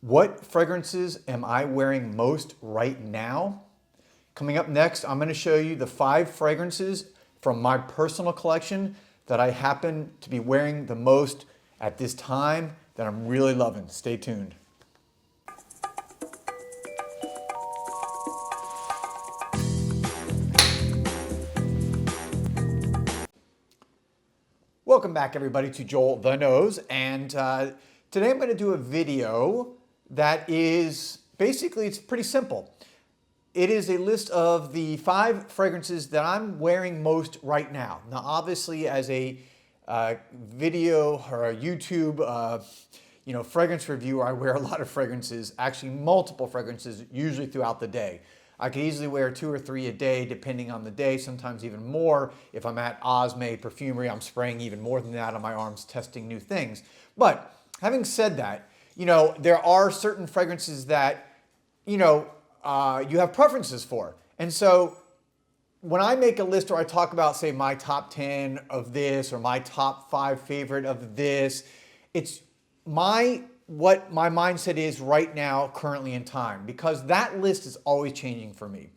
What fragrances am I wearing most right now? Coming up next, I'm going to show you the 5 fragrances from my personal collection that I happen to be wearing the most at this time that I'm really loving. Stay tuned. Welcome back, everybody, to Joel the Nose, and today I'm going to do a video that is basically, it's pretty simple. It is a list of the 5 fragrances that I'm wearing most right now. Now, obviously, as a video or a YouTube, fragrance reviewer, I wear a lot of fragrances, actually multiple fragrances, usually throughout the day. I could easily wear 2 or 3 a day, depending on the day, sometimes even more. If I'm at Osme Perfumery, I'm spraying even more than that on my arms, testing new things. But having said that, there are certain fragrances that, you have preferences for. And so when I make a list or I talk about, say, my top 10 of this or my top 5 favorite of this, it's what my mindset is right now, currently in time, because that list is always changing for me.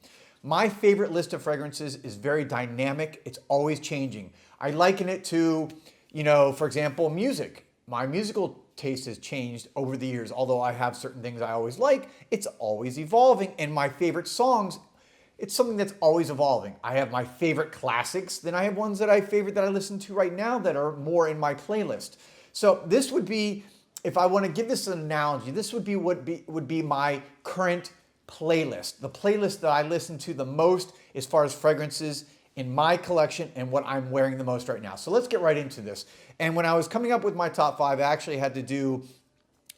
My favorite list of fragrances is very dynamic. It's always changing. I liken it to, for example, music. My musical taste has changed over the years. Although I have certain things I always like, it's always evolving. And my favorite songs, it's something that's always evolving. I have my favorite classics, then I have ones that I listen to right now that are more in my playlist. So this would be, if I want to give this an analogy, this would be my current playlist. The playlist that I listen to the most as far as fragrances in my collection and what I'm wearing the most right now. So let's get right into this. And when I was coming up with my top 5, I actually had to do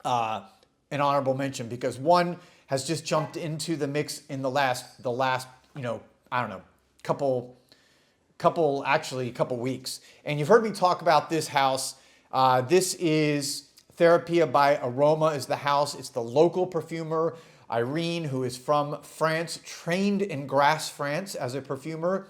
an honorable mention because one has just jumped into the mix in the last, couple weeks. And you've heard me talk about this house. This is Therapia by Aroma is the house. It's the local perfumer, Irene, who is from France, trained in Grasse, France as a perfumer,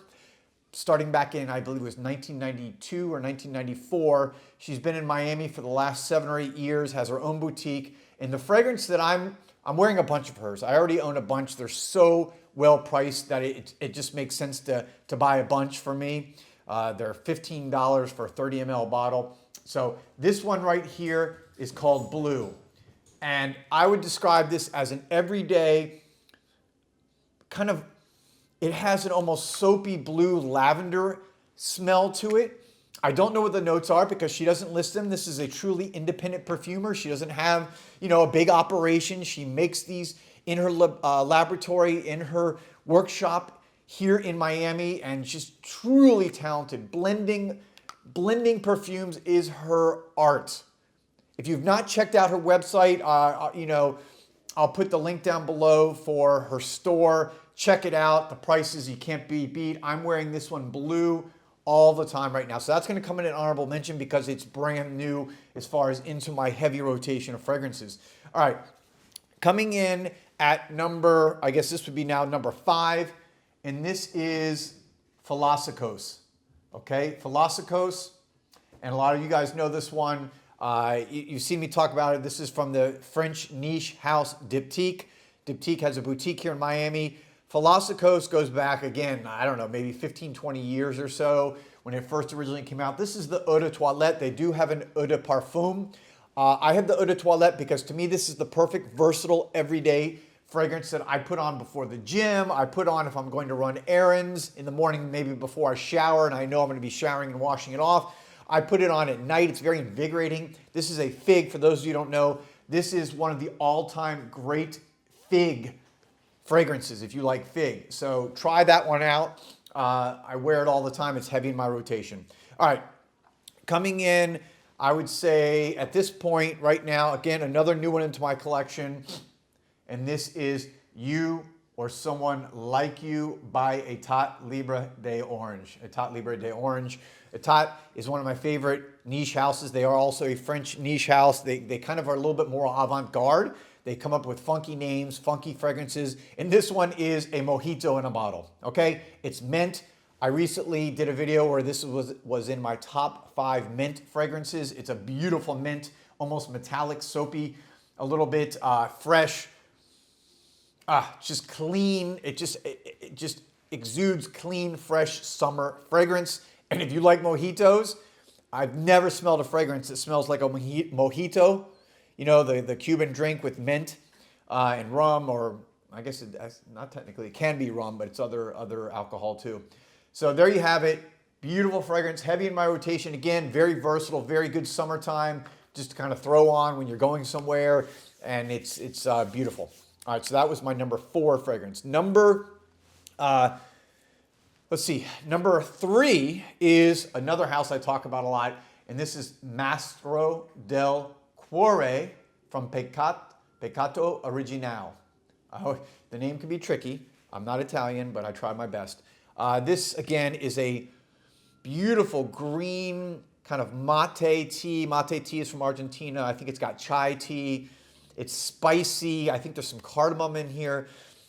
starting back in, I believe it was 1992 or 1994. She's been in Miami for the last 7 or 8 years, has her own boutique. And the fragrance that I'm wearing a bunch of hers. I already own a bunch. They're so well priced that it just makes sense to buy a bunch for me. They're $15 for a 30 ml bottle. So this one right here is called Blue. And I would describe this as an everyday kind of, it has an almost soapy blue lavender smell to it. I don't know what the notes are because she doesn't list them. This is a truly independent perfumer. She doesn't have, a big operation. She makes these in her laboratory, in her workshop here in Miami, and she's truly talented. Blending perfumes is her art. If you've not checked out her website, I'll put the link down below for her store. Check it out. The prices, you can't be beat. I'm wearing this one blue all the time right now. So that's going to come in an honorable mention because it's brand new as far as into my heavy rotation of fragrances. All right, coming in at number, I guess this would be now number 5, and this is Philosykos. Okay, Philosykos, and a lot of you guys know this one. You've seen me talk about it. This is from the French niche house Diptyque. Diptyque has a boutique here in Miami. Philosykos goes back again, I don't know, maybe 15, 20 years or so when it first originally came out. This is the Eau de Toilette. They do have an Eau de Parfum. I have the Eau de Toilette because to me this is the perfect, versatile, everyday fragrance that I put on before the gym. I put on if I'm going to run errands in the morning, maybe before I shower, and I know I'm going to be showering and washing it off. I put it on at night. It's very invigorating. This is a fig. For those of you who don't know, this is one of the all-time great fig fragrances if you like fig. So try that one out. I wear it all the time. It's heavy in my rotation. All right, coming in, I would say at this point right now, again, another new one into my collection, and this is You or Someone Like You by Etat Libre d'Orange. Etat Libre d'Orange. Etat is one of my favorite niche houses. They are also a French niche house. They kind of are a little bit more avant-garde. They come up with funky names, funky fragrances, and this one is a mojito in a bottle, okay? It's mint. I recently did a video where this was in my top 5 mint fragrances. It's a beautiful mint, almost metallic, soapy a little bit fresh, just clean. It just exudes clean, fresh summer fragrance. And if you like mojitos, I've never smelled a fragrance that smells like a mojito. You know, the Cuban drink with mint and rum, or I guess not technically, it can be rum, but it's other alcohol too. So there you have it. Beautiful fragrance, heavy in my rotation. Again, very versatile, very good summertime, just to kind of throw on when you're going somewhere, and it's beautiful. All right, so that was my number 4 fragrance. Let's see, number 3 is another house I talk about a lot, and this is Mastro del Cuore from Peccato Originale. The name can be tricky. I'm not Italian, but I tried my best. This, again, is a beautiful green kind of mate tea. Mate tea is from Argentina. I think it's got chai tea. It's spicy. I think there's some cardamom in here.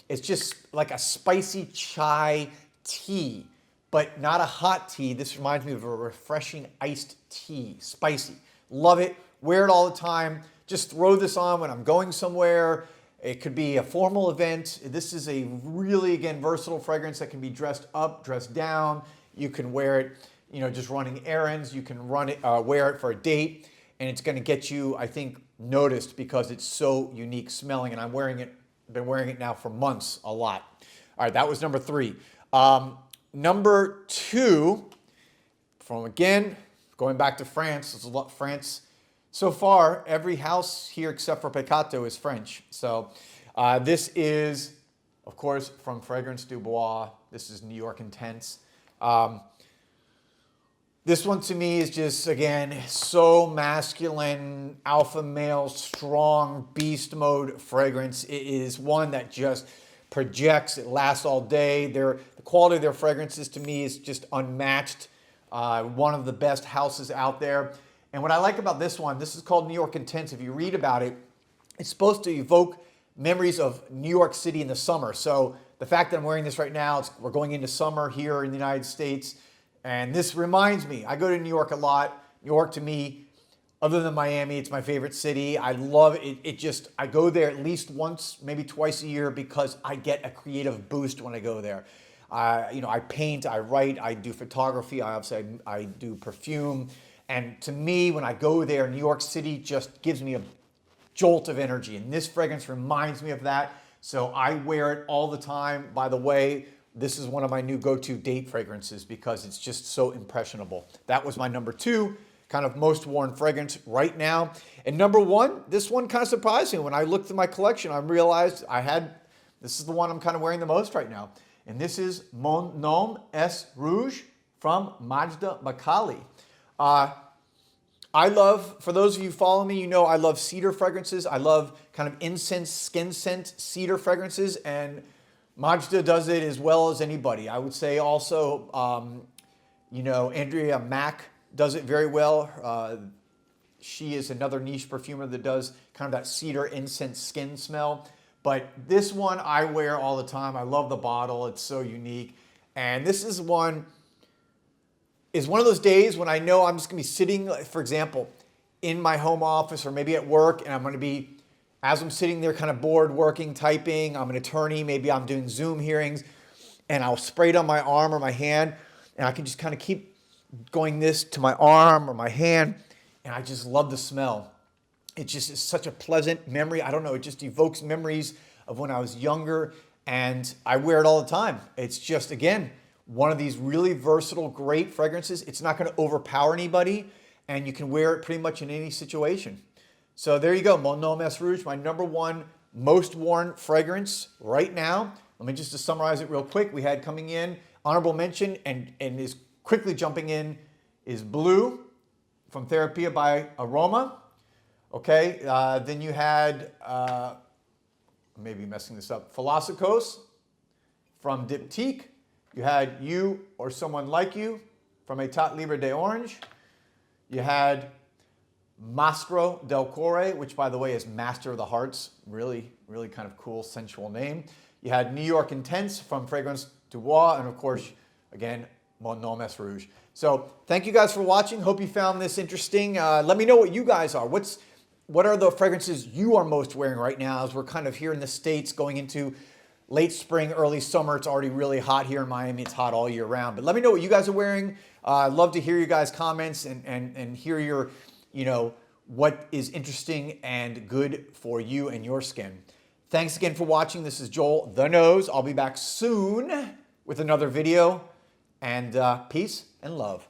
It's just like a spicy chai tea, but not a hot tea. This reminds me of a refreshing iced tea. Spicy. Love it. Wear it all the time. Just throw this on when I'm going somewhere. It could be a formal event. This is a really, again, versatile fragrance that can be dressed up, dressed down. You can wear it, you know, just running errands. You can wear it for a date, and it's going to get you, I think, noticed because it's so unique smelling. And I've been wearing it now for months, a lot. All right, that was number 3. Number 2, from again, going back to France. There's a lot France. So far, every house here except for Peccato is French. So this is, of course, from Fragrance du Bois. This is New York Intense. This one to me is just, again, so masculine, alpha male, strong, beast mode fragrance. It is one that just projects. It lasts all day. The quality of their fragrances to me is just unmatched. One of the best houses out there. And what I like about this one, this is called New York Intense. If you read about it, it's supposed to evoke memories of New York City in the summer. So the fact that I'm wearing this right now, we're going into summer here in the United States. And this reminds me, I go to New York a lot. New York to me, other than Miami, it's my favorite city. I love it. I go there at least once, maybe twice a year because I get a creative boost when I go there. I paint, I write, I do photography, I do perfume. And to me, when I go there, New York City just gives me a jolt of energy. And this fragrance reminds me of that. So I wear it all the time. By the way, this is one of my new go-to date fragrances because it's just so impressionable. That was my number 2, kind of most worn fragrance right now. And number 1, this one kind of surprised me. When I looked at my collection, I realized this is the one I'm kind of wearing the most right now. And this is Mon Nom est Rouge from Majda Bekkali. I love, for those of you who follow me, you know I love cedar fragrances. I love kind of incense, skin scent cedar fragrances, and Majda does it as well as anybody. I would say also, Andrea Mack does it very well. She is another niche perfumer that does kind of that cedar incense skin smell. But this one I wear all the time. I love the bottle. It's so unique. And this is one of those days when I know I'm just going to be sitting, for example, in my home office or maybe at work, and I'm going to be, as I'm sitting there kind of bored, working, typing, I'm an attorney, maybe I'm doing Zoom hearings, and I'll spray it on my arm or my hand, and I can just kind of keep going this to my arm or my hand, and I just love the smell. It just is such a pleasant memory. I don't know, it just evokes memories of when I was younger, and I wear it all the time. It's just, again, one of these really versatile, great fragrances. It's not going to overpower anybody, and you can wear it pretty much in any situation. So there you go, Mon Nom est Rouge, my number 1 most worn fragrance right now. Let me just to summarize it real quick. We had coming in, honorable mention, and is quickly jumping in, is Blue from Therapia by Aroma. Okay, then you had, maybe messing this up, Philosykos from Diptyque. You had You or Someone Like You from You-Etat Libre d'Orange. You had Mastro del Cuore, which by the way is Master of the Hearts. Really, really kind of cool, sensual name. You had New York Intense from Fragrance du Bois, and of course, again, Mon Nom est Rouge. So thank you guys for watching. Hope you found this interesting. Let me know what you guys are. what are the fragrances you are most wearing right now as we're kind of here in the States going into late spring, early summer. It's already really hot here in Miami. It's hot all year round. But let me know what you guys are wearing. I'd love to hear you guys' comments and hear your, what is interesting and good for you and your skin. Thanks again for watching. This is Joel the Nose. I'll be back soon with another video. And peace and love.